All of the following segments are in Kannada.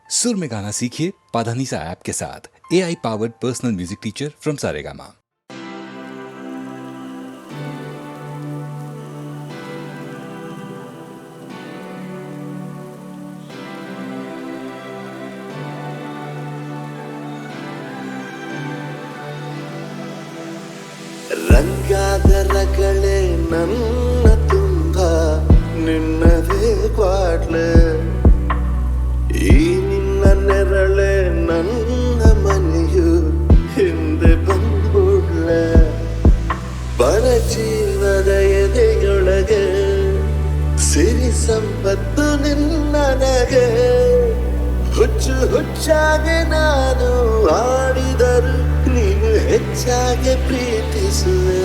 सुर में गाना सीखिए पाधानीसा ऐप के साथ। AI powered personal music teacher from Saregama. ರಂಗಾದರಗಳೇ ನನ್ನ ತುಂಬ ನಿನ್ನದೇ ಕ್ವಾಟ್ಲೆ ಈ ನಿನ್ನ ನೆರಳೆ ನನ್ನ ಮನೆಯು ಹಿಂದೆ ಬಂದ್ಬಿಡ್ಲೆ ಬರ ಜೀವದ ಎದೆಯೊಳಗೆ ಸಿರಿ ಸಂಪತ್ತು ನಿನ್ನನಗೆ ಹುಚ್ಚು ಹುಚ್ಚಾಗಿ ನಾನು ಆಡಿದರು ನೀನು ಹೆಚ್ಚಾಗಿ ಪ್ರೀತಿಸುವೆ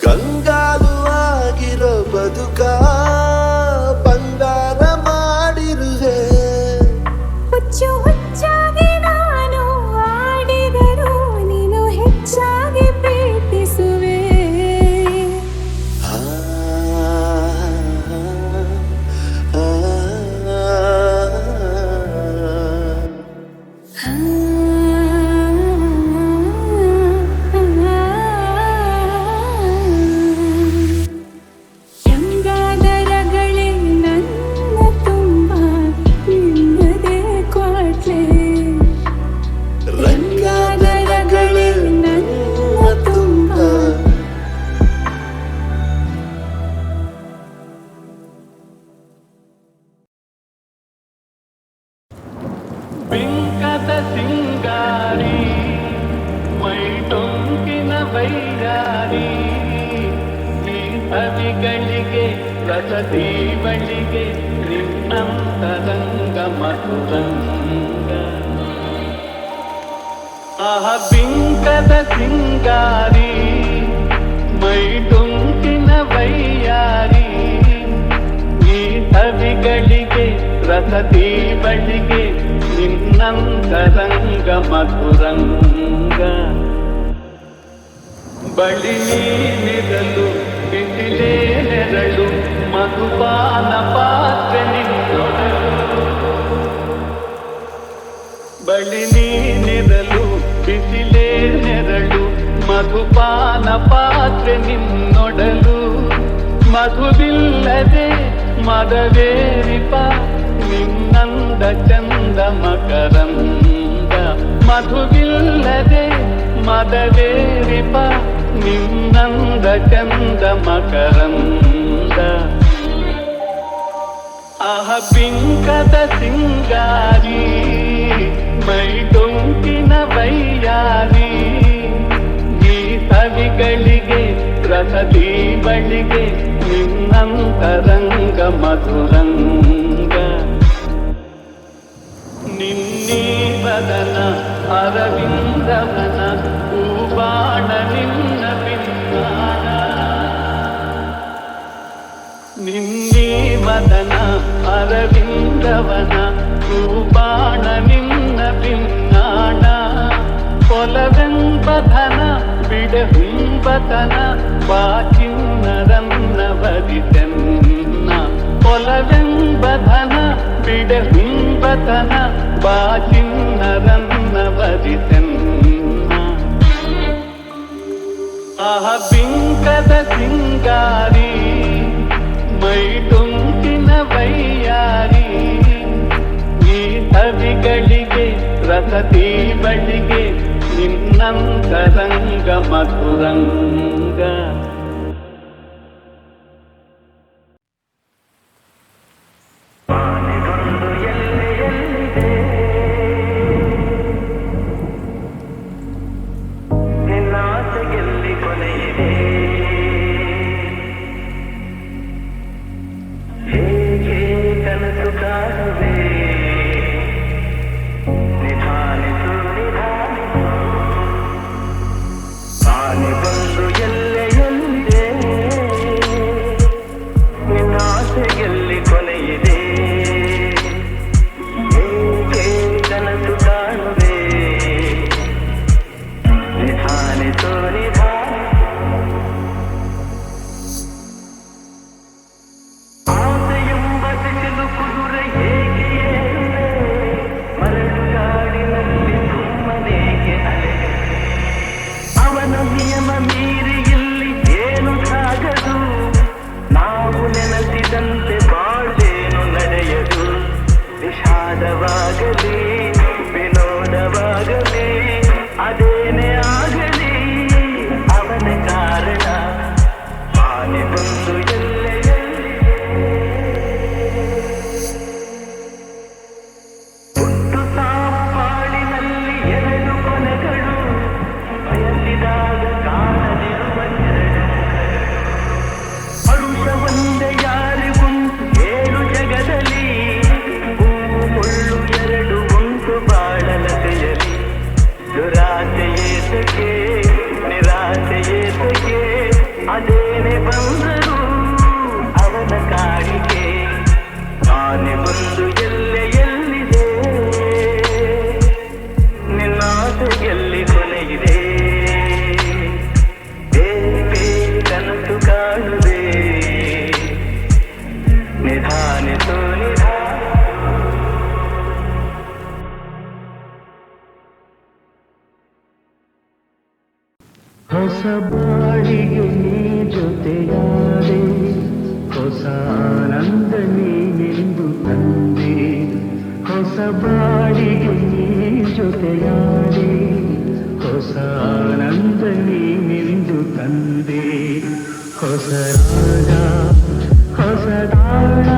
ಕಂಗಾಲು ಆಗಿರೋ ಬದುಕ ಬಂಗಾರ ಮಾಡಿರುವೆ ಹುಚ್ಚು ಹುಚ್ಚಾಗಿ ನಾನು ಆಡಿದರು ನೀನು ಹೆಚ್ಚಾಗಿ ಪ್ರೀತಿಸುವೆ ಬಿಂಕದ ಸಿಂಗಾರಿ ಮೈ ಟೊಂಕಿನ ವೈರಾರಿ ಈ ಸವಿಗಳಿಗೆ ರಸದೀವಳಿಗೆ ನಿನ್ನಂತರಂಗ ಮಧುರಂಗ ಆಹ ಬಿಂಕದ ಸಿಂಗಾರಿ ಮೈ ಟೊಂಕಿನ ವೈಯಾರಿ ಈ ಸವಿಗಳಿಗೆ ರಸದೀವಳಿಗೆ ನಿನ್ನಂತರಂಗ ಮಧುರಂಗ ಬಳಿ ನೀನಿರಲು ಬಿಸಿಲೇ ನೆರಳು ಮಧುಪಾನ ಪಾತ್ರೆ ನಿನ್ನೊಡಲು ಬಳಿ ನೀನಿರಲು ಬಿಸಿಲೇ ನೆರಳು ಮಧುಪಾನ ಪಾತ್ರೆ ನಿನ್ನೊಡಲು ಮಧುವಿಲ್ಲದೆ ಮದವೇರಿಪ ನಿನ್ನಂದ ಚಂದ ಮಕರಂದ ಮಧುವಿಲ್ಲದೆ ಮದವೇರಿಪ ನಿನ್ನಂದ ಚಂದ ಮಕರಂದ ಆಹ ಬಿಂಕದ ಸಿಂಗಾರಿ ಮೈ ಟೊಂಕಿನ ವೈಯಾರಿ ಈ ಸವಿಗಳಿಗೆ ರಸದೀವಳಿಗೆ ನಿನ್ನಂತರಂಗ ಮಧುರಂಗ ನಿನ್ನೀ ಬದನ ಅರವಿಂದವನ ಹೂಬಾಣ ನಿನ್ನ ಪಿನ್ನಾಣ ನಿನ್ನೀ ಬದನ ಅರವಿಂದವನ ಹೂಬಾಣ ನಿನ್ನ ಪಿನ್ನಾಣ ಕೊಲವೆಂಬಧನ ಬಿಡಹುಂಬತನ ಬಾಚಿನ್ನರನ್ನ ವರಿತೆನ್ನ ಕೊಲವೆಂಬಧನ ಬಿಡಹುಂಬತನ ಬಾಚಿನ್ನರನ್ನ ವರಿತೆನ್ನ ಆಹ ಬಿಂಕದ ಸಿಂಗಾರಿ ಮೈ ಟೊಂಕಿನ ವೈಯಾರಿ ಈ ಸವಿಗಳಿಗೆ ರಸದೀವಳಿಗೆ ನಿನ್ನಂತರಂಗ ಮಧುರಂಗ ಹೇಗೆ ಹೊಸ ಬಾಳಿಗೆ ನೀ ಜೊತೆಯಾದೆ, ಹೊಸ ಆನಂದ ನೀನೆಂದು ತಂದೆ. ಹೊಸ ಬಾಳಿಗೆ ನೀ ಜೊತೆಯಾದೆ, ಹೊಸ ಆನಂದ ನೀನೆಂದು ತಂದೆ. ಹೊಸ ರಾಗ ಹೊಸ ತಾಳ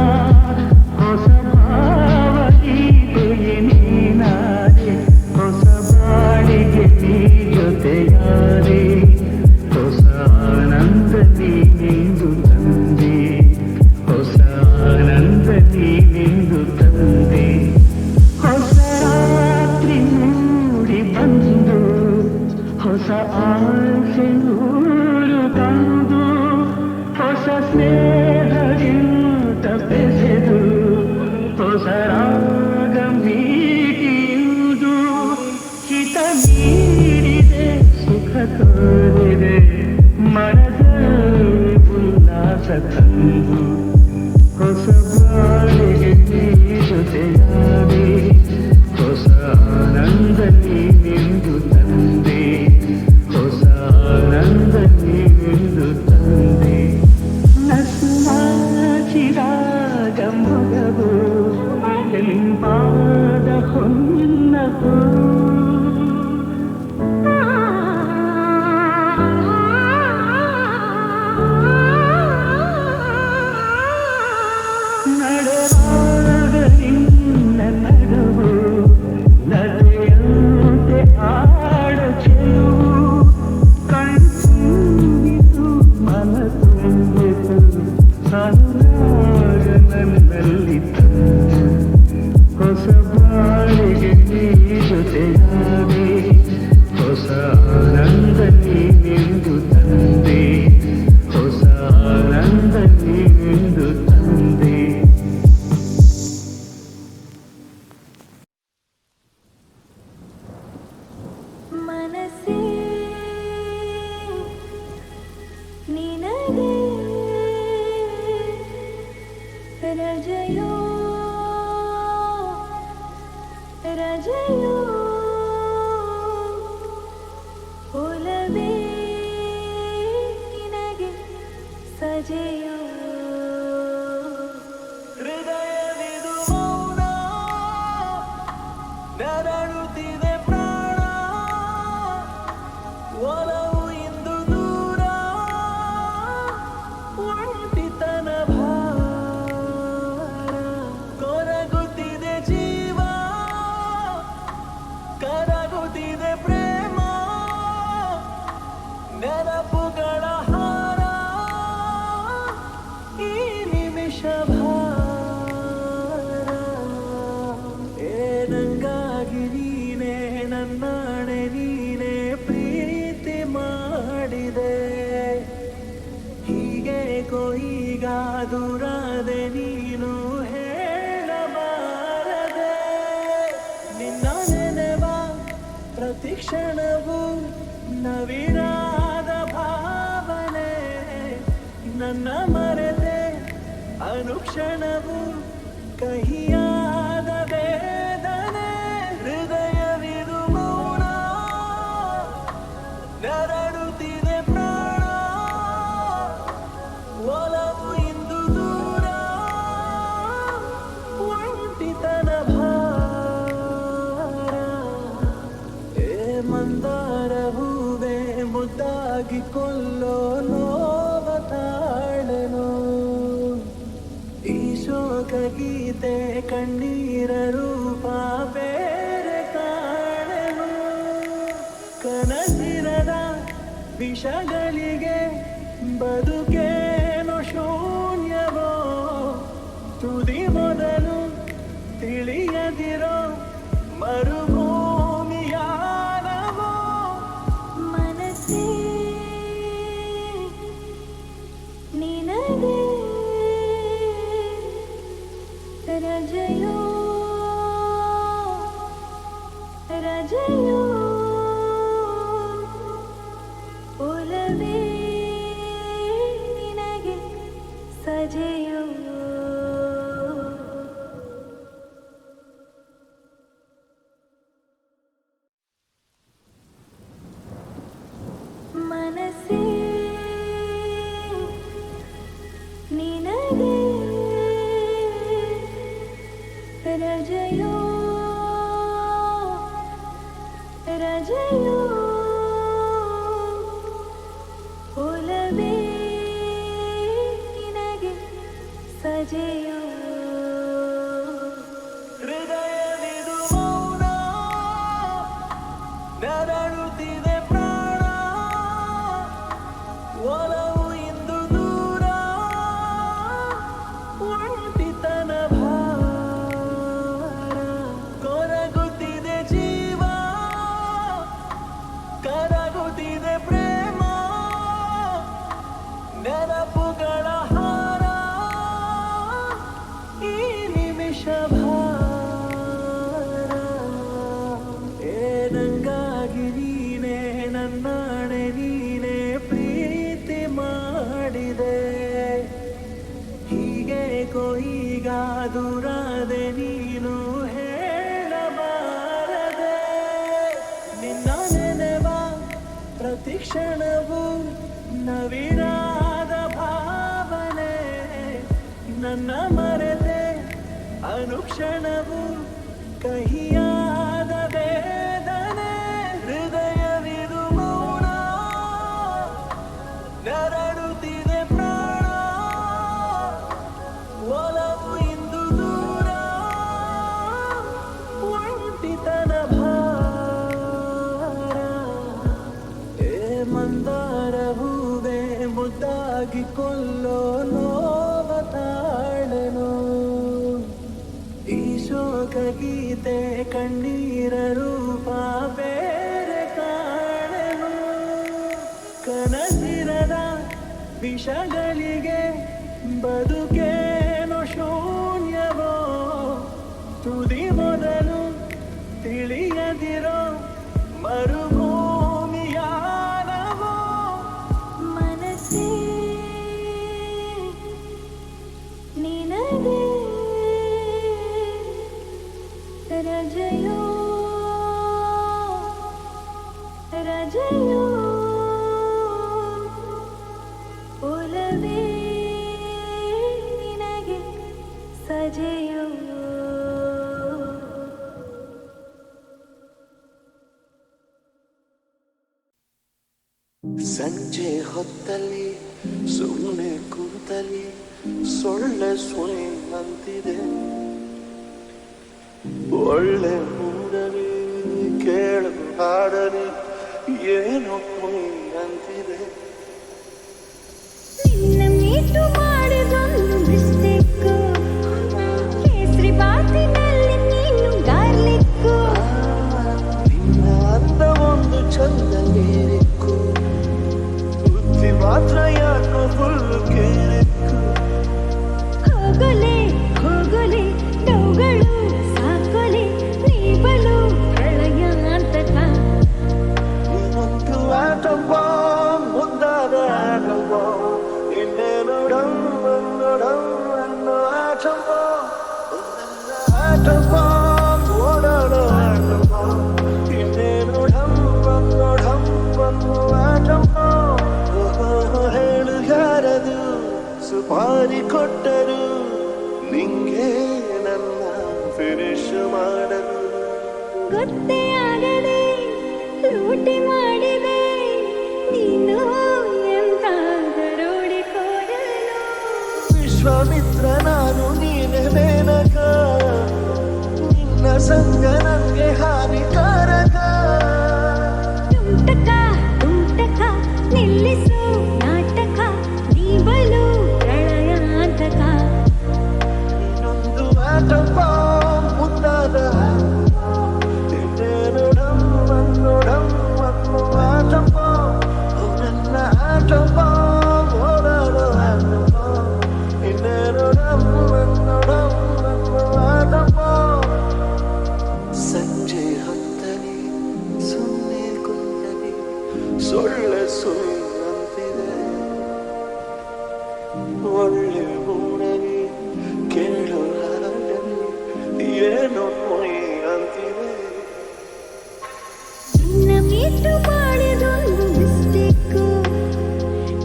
ಹೊಸ ಭಾವಗೀತೆಯೇ ನೀನಾದೆ. ಹೊಸ ಬಾಳಿಗೆ ನೀ ಜೊತೆಯಾದೆ, ಹೊಸ ಆನಂದ ನೀನೆಂದು ತಂದೆ. ಹೊಸ ಆನಂದ ನೀನೆಂದು ತಂದೆ. ಹೊಸ ರಾತ್ರಿ ಮೂಡಿ ಬಂದು ಹೊಸ ಆಸೆ ನೂರು ತಂದು, ಹೊಸ ಸ್ನೇಹದಿಂದ ಬೆಸೆದು ಹೊಸ ರಾಗ ಮೀಟಿಯುವುದು. ಹಿತ ನೀಡಿದೆ ಸುಖ ತೋರಿದೆ ಮನದಲ್ಲಿ ಉಲ್ಲಾಸ ತಂದು. ಹೊಸ ಬಾಳಿಗೆ ನೀ ಜೊತೆಯಾದೆ, ಹೊಸ ಆನಂದ ನೀನೆಂದು ತಂದೆ. ಹೊಸ ಆನಂದ ನೀನೆಂದು ತಂದೆ. ನಸುನಾಚಿದಾಗ ಮೊಗವು ಕೆಂಪಾದ ಹೊನ್ನವು. ನಡೆದಾಗ ನಿನ್ನ ನಡುವು ನದಿಯಂತೆ ಆಡ ಚೆಲುವು. ಕಣ್ತುಂಬಿತು ಮನ ತುಂಬಿತು ಅನುರಾಗ ನನ್ನಲ್ಲಿ ತಂದು. ಹೊಸ ಬಾಳಿಗೆ ನೀ ಜೊತೆಯಾದೆ, ಹೊಸ ಆನಂದ ನೀನೆಂದು ತಂದೆ. ಹೊಸ ಆನಂದ ನೀನೆಂದು ತಂದೆ. ಮನಸ್ಸೇ ನಿನಗೆ ರಜೆಯೋ ರಜೆಯೋ ಒಲವೇ ನಿನಗೆ ಸಜೆಯೋ. ಹೃದಯವಿದು ಮೌನ, ನರಳುತ್ತಿದೆ ಪ್ರಾಣ. ಒಲವು ಇಂದು ದೂರ, ಒಂಟಿತನ ಭಾರ. ಕೊರಗುತ್ತಿದೆ ಜೀವ, ಕರಗುತ್ತಿದೆ ಪ್ರೇಮ. ನೆನಪುಗಳ ಹಾರ, ಈ ನಿಮಿಷ ಭಾರ. ಏನಂಗಾಗಿ ನೀನೇ ನನ್ನಾಣೆ ನೀನೇ ಪ್ರೀತಿ ಮಾಡಿದೆ. ಹೀಗೆ ಈಗ ದೂರಾದೆ ನೀನು ಹೇಳಬಾರದೆ. ನಿನ್ನ ನೆನೆವ ಪ್ರತಿ ಕ್ಷಣವು ನವಿರಾದ ಭಾವನೆ. ನನ್ನ ಮರೆತೆ ಅನುಕ್ಷಣವು ಕಹಿಯಾದ ವೇದನೆ. ಹೃದಯವಿದು ಮೌನ, ನರಳುತ್ತಿದೆ ಪ್ರಾಣ. ಒಲವು ಇಂದು ದೂರ, ಒಂಟಿತನ ಭಾರ. ಏ ಮಂದಾರ ಹೂವೆ ಮುದ್ದಾಗಿ ಕೊಲ್ಲೋ ನೋವ ತಾಳೆನೋ. ಈ ಶೋಕ ಗೀತೆ ಕಣ್ಣೀರ ರೂಪ ಬೇರೆ ಕಾಣೆನು. ಕನಸಿರದ ವಿಷಗಳಿಗೆ ಬದುಕೇನು ಶೂನ್ಯವೋ. ತುದಿ ಮೊದಲು ತಿಳಿಯದಿರೋ ಮರುಭೂಮಿಯಾನವೋ. ಮನಸ್ಸೇ ನಿನಗೆ ರಜೆಯೋ ರಜೆಯೋ ಒಲವೇ ನಿನಗೆ ಸಜೆಯೋ. ಮನ ವಿಷಭಾರ ಏನಂಗಾಗಿ ನೀನೇ ನನ್ನಾಣೆ ನೀನೇ ಪ್ರೀತಿ ಮಾಡಿದೆ ಹೀಗೆ ಕೊಯ್ಗ ದೂರಾದೆ ನೀನು ಹೇಳಬಾರದೆ ನಿನ್ನ ನೆನೆವ ಪ್ರತಿ ಕ್ಷಣವೂ ನವಿರಾದ ಭಾವನೆ ನನ್ನ ಮರೆತೆ ಅನುಕ್ಷಣವು ಕಹಿಯಾದ ವೇದನೆ ಹೃದಯವಿದು ಮೌನ ನರಳುತ್ತಿದೆ ಪ್ರಾಣ ಒಲವು ಇಂದು ದೂರ ಒಂಟಿತನ ಭಾರ ಏ ಮಂದಾರ ಹೂವೆ ಮುದ್ದಾಗಿ ಕೊಲ್ಲೋ ನೋವ ತಾಳನು ಈ ಶೋಕ ಗೀತೆ ಕಣ್ಣೀರ ರೂಪ ಬೇರೆ ಕಾಣನು ಕನಸಿರದ ವಿಷಗಳಿಗೆ ಬದುಕೇನು ಶೂನ್ಯವೋ ತುದಿ ಮೊದಲು ತಿಳಿಯದಿರೋ ಮರುಭೂಮಿಯಾನವೋ ಮನಸ್ಸೇ ನಿನಗೆ ರಜೆಯೋ ರಜೆಯೋ ಒಲವೇ ನಿನಗೆ ಸಜೆಯೋ ಸಂಜೆ ಹೊತ್ತಲ್ಲಿ ಸುಮ್ಮನೆ ಕೂತಲ್ಲಿ ಸೊಳ್ಳೆ ಸುಳಿ ಅಂತಿದೆ ಒಳ್ಳೆ ಮೂಡಲಿ ಕೇಳು ಹಾಡಲಿ ಏನೋ ಕುಣಿ ಅಂತಿದೆ ನಿನ್ನ ಮೀಟು ಮಾಡಿದೊಂದು ಮಿಸ್ಟೇಕು ಕೇಸರಿ ಬಾತಿನಲ್ಲಿ ನೀನು ಗಾರ್ಲಿಕ್ಕು ನಿನ್ನ ಅಂದ ಒಂದು ಚಂದ ನೀರಿಕ್ಕು ಬುದ್ಧಿ ಮಾತ್ರ ಯಾಕೋ ಫುಲ್ಲು ಕೇರಿಕ್ಕು ಹೋಗಲೆ ಹೋಗಲೆ ಡೌಗಳು ಸಾಕೊಲೆ ನೀಬಲು ಪ್ರಳಯಾಂತಕ ಇನ್ನೊಂದು ಆಟಂಬ ಮುಂದಾದ ಆಟಂಬ ಇನ್ನೇನು ಡಂಬನ್ನೋ ಆಟಂಬ ಆಟಂಬ ಓಡಾಡೋ ಆಟಂಬ ಇನ್ನೇನು ಡಂಬನ್ನೋ ಆಟಂಬ ಹೇಳು ಯಾರದು ಸುಪಾರಿ ಕೊಟ್ಟರು ನಿಂಗೆ ನನ್ನ ಫಿನಿಶ್ ಮಾಡಲು ಗೊತ್ತೇ ಆಗದೆ ಲೂಟಿ ಮಾಡಿದೆ ನೀನು ಎಂತ ದರೋಡೆಕೋರನು ವಿಶ್ವಾಮಿತ್ರ ನಾನು ನೀನೆ ಮೇನಕ ನಿನ್ನ ಸಂಗ ನನಗೆ ಹಾನಿಕಾರಕ ತುಂಟಕ ತುಂಟಕ ನಿಲ್ಲಿಸು ನಾಟಕ ನೀಬಲು ಪ್ರಳಯಾಂತಕ ಇನ್ನೊಂದು ಆಟಂಬ ಮುಂದಾದ ಇನ್ನೇನು ಡಂಬನ್ನೋ ಆಟಂಬ ನನ್ನ ಆಟಂಬ ಓಡಾಡೋ ಆಟಂಬ ಇನ್ನೇನು ಡಂಬನ್ನೋ ಆಟಂಬ ಸಂಜೆ ಹೊತ್ತಲಿ ಸುಮ್ಮನೆ ಕುಂತಲಿ ಸೊಳ್ಳೆ ಸುಳಿದಂತಿದೆ ಒಳ್ಳೆ ಮೂಡಲಿ ಕೇಳು ಹಾಡಲಿ ಏನೋ ಕುಣಿ ಅಂತಿದೆ ನಿನ್ನ ಮೀಟು ಮಾಡಿದೊಂದು ಮಿಸ್ಟೇಕು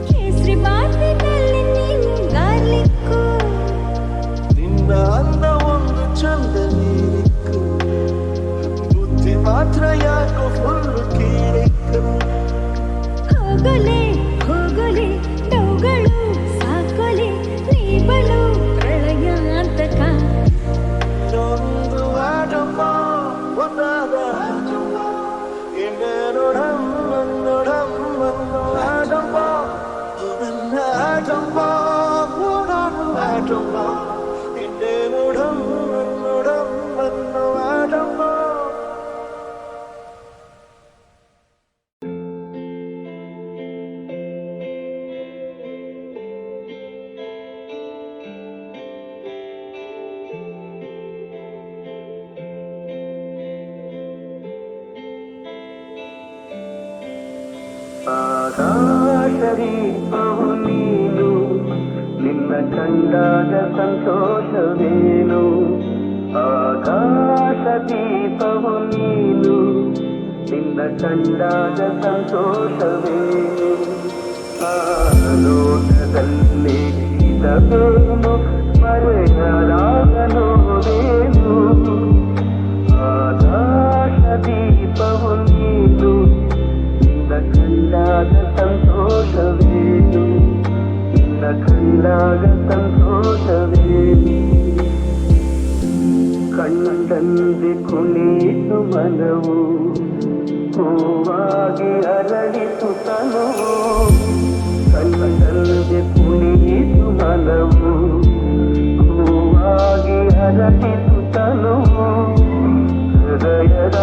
ಕೇಸರಿ ಬಾತಿನಲ್ಲಿ ನೀನು ಗಾರ್ಲಿಕ್ಕು ನಿನ್ನ ಅಂದ ಒಂದು ಚಂದ ನೀರಿಕ್ಕು ಬುದ್ಧಿ ಮಾತ್ರ ಯಾಕೋ ಫುಲ್ಲು ಕೀರಿಕ್ಕು ಹೋಗಲೆ ಹೋಗಲೆ ಡೌಗಳು ಸಾಕೊಲೆ ನೀಬಲು ಪ್ರಳಯಾಂತಕ ಇನ್ನೊಂದು ಆಟಂಬ ಒಂದಾದ ಆಟಂಬ ಇನ್ನೇನು ಡಂಬ ಆಕಾಶದೀಪವು ನೀನು ನಿನ್ನ ಕಂಡಾಗ ಸಂತೋಷವೇನು ಆಕಾಶದೀಪವು ನೀನು ನಿನ್ನ ಕಂಡಾಗ ಸಂತೋಷವೇನು ಲೋಕದಲ್ಲಿ ಇದವೇನು ಮರೆಯಲಾಗಲೋದೇನು ಆಕಾಶದೀಪವು ನೀನು ನಿನ್ನ ಕಂಡಾಗ ಸಂತೋಷವೇನು ನಿನ್ನ ಕಂಡಾಗ ಸಂತೋಷವೇನು ಕಣ್ಣಂದೆ ಕುಣಿತು ಮನವು ಹೂವಾಗಿ ಅರಳಿತು ತನುವು ಕಣ್ಣಂದೆ ಕುಣಿತು ಮನವು ಹೂವಾಗಿ ಅರಳಿತು ತನುವು ಹೃದಯದ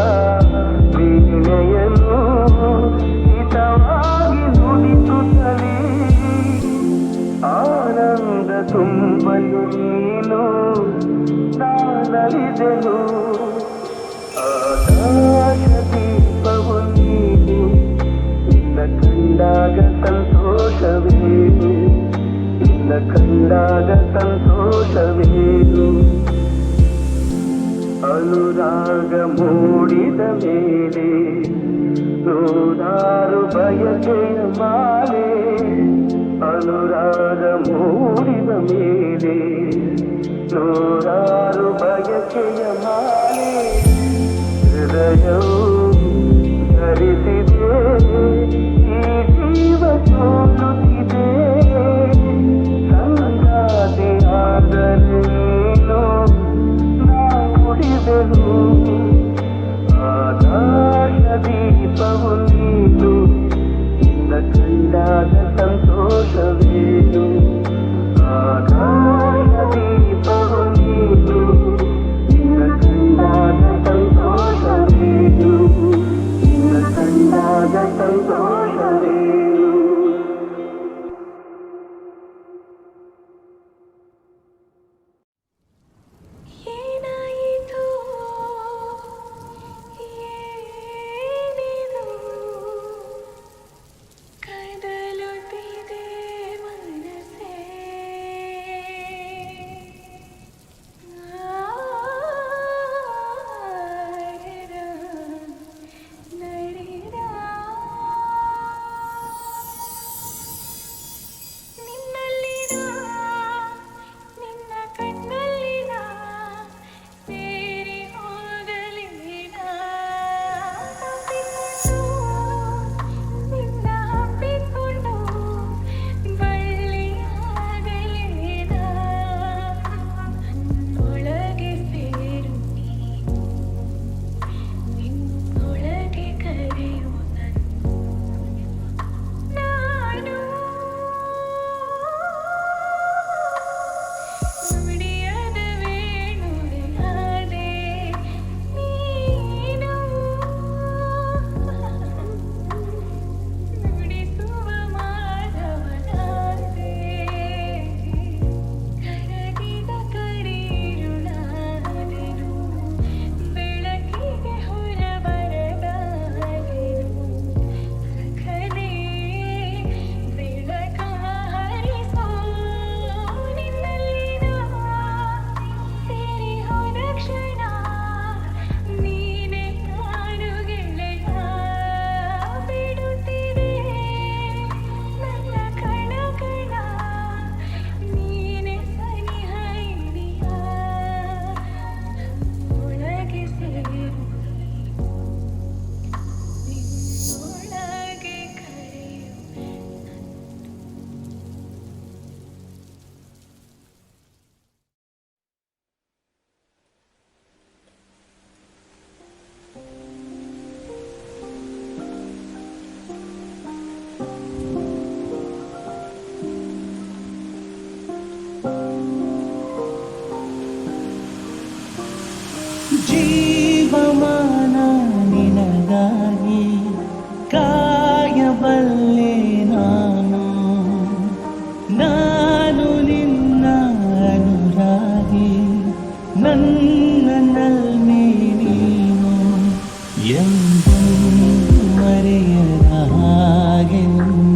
ವೀಣೆಯನ್ನು ಹಿತವಾಗಿ ನುಡಿಸುತ್ತಲೇ ಆನಂದ ತುಂಬಲು ನೀನು ನಾನಲಿದೆನು ಆಕಾಶದೀಪವು ನೀನು ನಿನ್ನ ಕಂಡಾಗ ಸಂತೋಷವೇನು ನಿನ್ನ ಕಂಡಾಗ ಸಂತೋಷವೇನು ಅನುರಾಗ ಮೂಡಿದ ಮೇಲೆ ನೂರಾರು ಬಯಕೆಯ ಮಾಲೆ ಅನುರಾಗ ಮೂಡಿದ ಮೇಲೆ ನೂರಾರು ಬಯಕೆಯ ಮಾಲೆ ಹೃದಯವು ಧರಿಸಿದೆ ಈ ಜೀವ ಸೋಲುತ್ತಿದೆ ಸಂಗಾತಿಯಾದರೆ ನೀನು ನಾ ಉಳಿದೆನು ಆಕಾಶದೀಪವು ನೀನು ನಿನ್ನ ಕಂಡಾಗ ಸಂತೋಷವೇನು ಆಕಾಶದೀಪವು ನೀನು ನಿನ್ನ ಕಂಡಾಗ ಸಂತೋಷವೇನು ನಿನ್ನ ಕಂಡಾಗ ಸಂತೋಷವೇನು ಏನಾಯಿತು ಏನಿದು ಕದಲುತ್ತಿದೆ ಮನಸ್ಸೇ ನಡಿರ ನಿನ್ನಲ್ಲಿನ ನಿನ್ನ ಕಣ್ಣಲ್ಲಿನ ಸೇರಿ ಹೋಗಲಿನ ನಿನ್ನ ಹಬ್ಬಿಕೊಂಡು ಬಳ್ಳಿಯಾಗಲಿನ ಒಳಗೆ ಸೇರು ನಿನ್ನೊಳಗೆ ಕರೆಯು ನಾನು ನುಡಿಯದ ವೇಣುವೆಯಾದೆ ನೀನು ನುಡಿಸುವ ಮಾಧವನಾದೆ ಕರಗಿದ ಕರಿರುಳಾದೆನು ಬೆಳಕಿಗೆ ಹೊರಬರದಾದೆನು ಸಖನೇ ಬೆಳಕ ಹರಿಸೋ ನಿನ್ನಲ್ಲಿನ ಸೇರಿ ಹೋದ ಕ್ಷಣ ನೀನೆ ನಾನು ಗೆಳೆಯ ಬಿಡುತ್ತಿದೆ ನನ್ನ ಕಣ ಕಣ ನೀನೆ ಸನಿಹ ಹಿಡಿಯ ಒಳಗೆ ಸೇರು ನಿನ್ನೊಳಗೆ ಕರೆಯು ಜೀವಮಾನ ನಿನಗಾಗಿ ಕಾಯಬಲ್ಲೆ ನಾನು ನಾನು ನಿನ್ನ ಅನುರಾಗಿ ನನ್ನನ್ನಲ್ಲಿ ನೀನು ಎಂದೂ ಮರೆಯದ ಹಾಗೆಂದು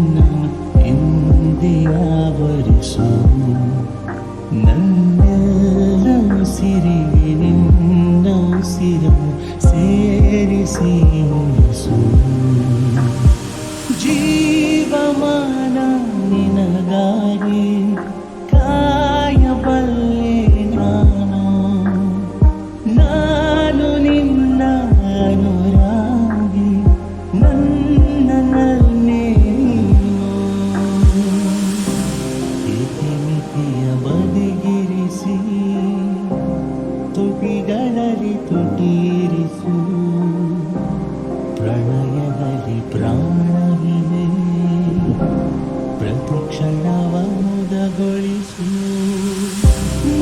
ಬೆರೆಸಿ ಉಳಿಸು ಜೀವಮಾನ ನಿನಗಾಗಿ ಕಾಯಬಲ್ಲೆ ನಾನು ನಿನ್ನ ಅನುರಾಗಿ ನನ್ನನ್ನೇ ಇತಿಮಿತಿಯ ಬದಿಗಿರಿಸಿ ತುಟಿಗಳಲ್ಲಿ ತುಟಿರಿಸು ಪ್ರಣಯದಲ್ಲಿ ಪ್ರಾಣವಿದೆ ಪ್ರತಿಕ್ಷಣವ ಮುದಗೊಳಿಸು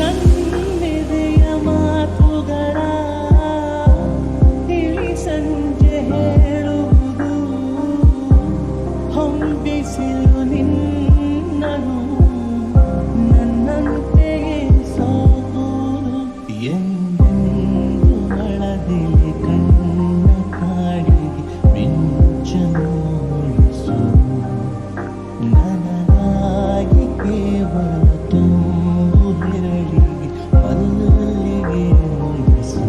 ನನ್ನೆದೆಯ ಮಾತುಗಳ ಇಳಿ ಸಂಜೆ ಹೇಳುವುದು ಹೊಂಬಿಸಿಲು ನಿನ್ನನು ನನ್ನಂತೆಯೇ ಸೋತುವುದು ಎಂದೆಂದು ಅಳದಿಲೆ ಕಣ್ಣ ಕಾಡಿಗೆ ಮಿಂಚನೋಳಿಸು ನನಗಾಗಿ ಕೇವಲ ತುಂಬು ಹಿರಳಿಗೆ ಮಲ್ಲಿಗೆ ಒಲಿಸು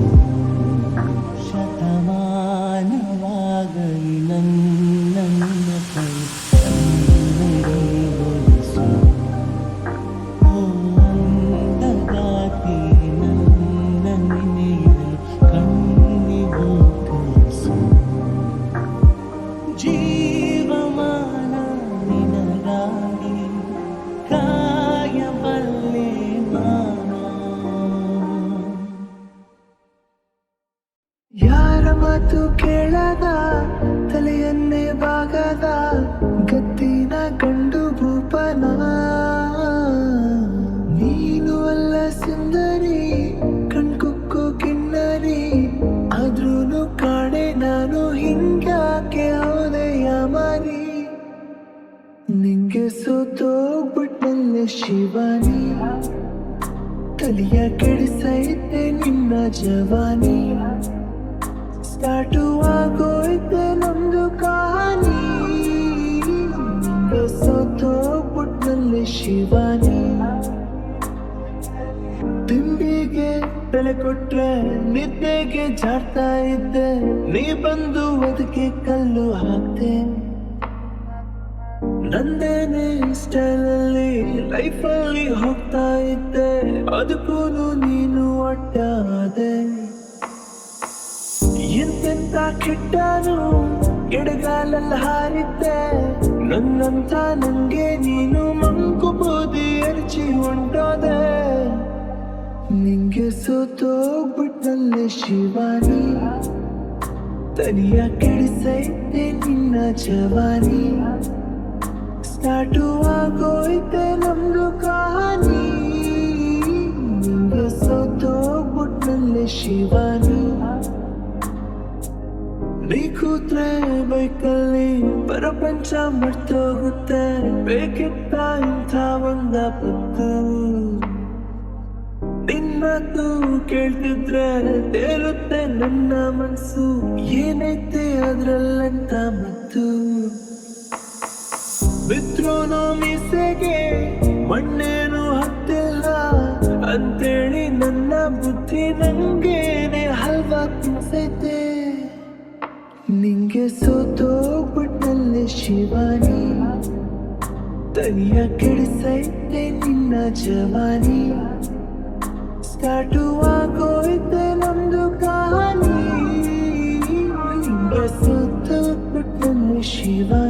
ಶತಮಾನವಾಗಲಿ ನನ್ನ ಕೈ ಕಣ್ಣೀಗೊಳಿಸು ಓ ಅಂದಗಾತಿ ನನ್ನ ನೆನೆಯಲು ಕಣ್ಣಿಗೂ ಕಲಿಸು ಜೀವಮಾನ ನಿನಗಾಗಿ ಕಾಯಬಲ್ಲೆ ನಾನು ಯಾರ ಮಾತು ಕೇಳದ ತಲೆಯನ್ನೇ ಬಾಗದ ಗತ್ತಿನ ಗಂಡು ಭೂಪನ ನೀನು ಅಲ್ಲ ಸುಂದರಿ ಕಣ್ಕುಕ್ಕೋ ಕಿನ್ನರಿ ಆದ್ರೂನು ಕಾಣೆ ನಾನು ಹಿಂಗ್ಯಾಕೆ ಹೋದೆಯ ಮಾರಿ ನಿಂಗೆ ಸೋತೋಗ್ಬಿಟ್ಟಲ್ಲ ಶಿವಾನಿ ತಲೆಯ ಕೆಡಿಸೈತೆ ನಿನ್ನ ಜವಾನಿ ಸ್ಟಾರ್ಟು ಆಗೋಯ್ತೆ ನಮ್ದು ಕಹಾನಿ ನಿಂಗೆ ಸೋತೋಗ್ಬಿಟ್ಟಲ್ಲ ಶಿವಾನಿ ತಿಂಬಿಗೆ ಬೆಲೆ ಕೊಟ್ರೆ ನಿದ್ದೆಗೆ ಜಾಡ್ತಾ ಇದ್ದೆ ನೀ ಬಂದು ಅದಕ್ಕೆ ಕಲ್ಲು ಹಾಕ್ತೆ ನಂದೇನೆ ಸ್ಟೈಲಲ್ಲಿ ಲೈಫಲ್ಲಿ ಹೋಗ್ತಾ ಇದ್ದೆ ಅದಕ್ಕೂ ನೀನು ಅಡ್ಡಾದೆ ಎಂತೆಂತ ಕೆಟ್ಟನು ಎಡಗಾಲಲ್ಲಿ ಹಾರಿದ್ದೆ ನನ್ನಂತ ನಂಗೆ ನೀನು ಮಂಕು ಬೂದಿ ಎರಚಿ ಹೊಂಟೋದೆ ನಿಂಗೆ ಸೋತೋಗ್ಬಿಟ್ಟಲ್ಲೇ ಶಿವಾನಿ ತನಿಯ ಕೆಡಿಸೈತೆ ನಿನ್ನ ಜವಾನಿ ಸ್ಟಾರ್ಟು ಆಗೋಯ್ತೆ ನಮ್ದು ಕಹಾನಿ ನಿಂಗೆ ಸೋತೋಗ್ಬಿಟ್ಟಲ್ಲೇ ಶಿವಾನಿ ನೀ ಕೂತ್ರೆ ಬೈಕಲ್ಲಿ ಪ್ರಪಂಚ ಮರ್ತೋಗುತ್ತೆ ಬೇಕಿತ್ತ ಇಂಥ ಒಂದ ಪತ್ತು ನಿನ್ನದು ಕೇಳ್ತಿದ್ರೆ ತೇರುತ್ತೆ ನನ್ನ ಮನ್ಸು ಏನೈತೆ ಅದ್ರಲ್ಲಂತ ಮತ್ತು ಬಿದ್ರೂನು ಮೀಸೆಗೆ ಮಣ್ಣೇನು ಹತ್ತಿಲ್ಲ ಅಂತೇಳಿ ನನ್ನ ಬುದ್ಧಿ ನಂಗೇನೆ ಹಲ್ವಾ ತಿನ್ಸೈತೆ ನಿಂಗೆ ಸೋತೋಗ್ಬಿಟ್ಟಲ್ಲೇ ಶಿವಾನಿ ತನಿಯ ಕೆಡಿಸೈತೆ ನಿನ್ನ ಜವಾನಿ ಸ್ಟಾರ್ಟು ಆಗೋಯ್ತೆ ನಮ್ದು ಕಹಾನಿ ನಿಂಗೆ ಸೋತೋಗ್ಬಿಟ್ಟಲ್ಲೇ ಶಿವಾನಿ